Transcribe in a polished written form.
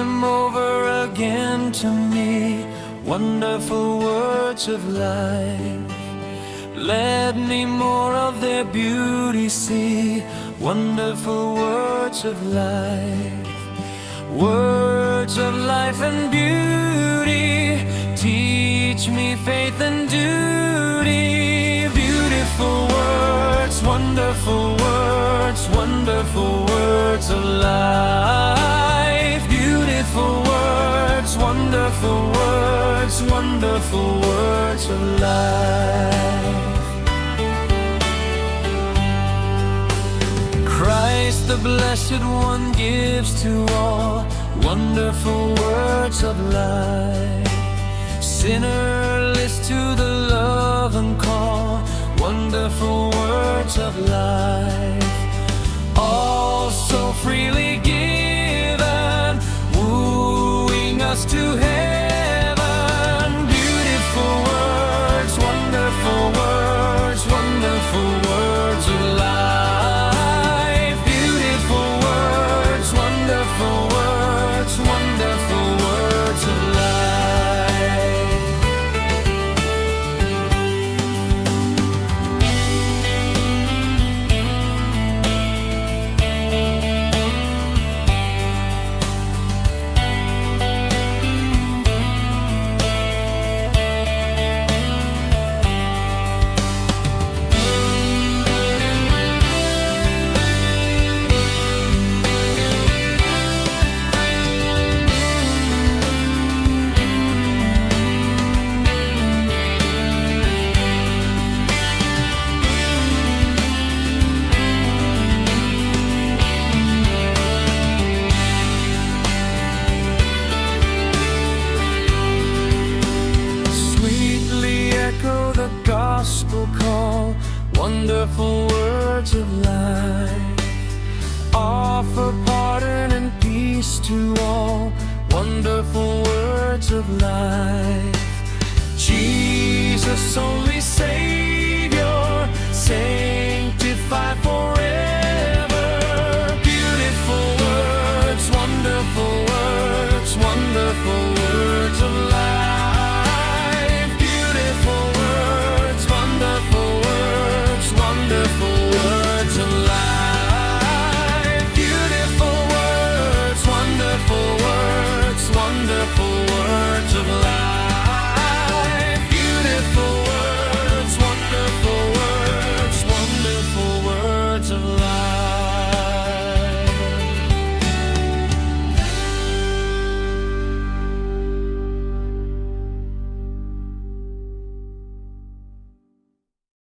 them over again to me, wonderful words of life. Let me more of their beauty see, wonderful words of life. Words of life and beauty, teach me faith and duty. Beautiful words, wonderful words, wonderful words of life. Beautiful words, wonderful words, wonderful words of life. Christ the Blessed One gives to all, wonderful words of life. Sinner, list to the love and call, wonderful words of life. All so freely given, wooing us to heaven. Beautiful words, wonderful words, wonderful words of life. Beautiful words, wonderful words, wonderful words of life. Gospel call, wonderful words of life. Offer pardon and peace to all, wonderful words of life. Jesus only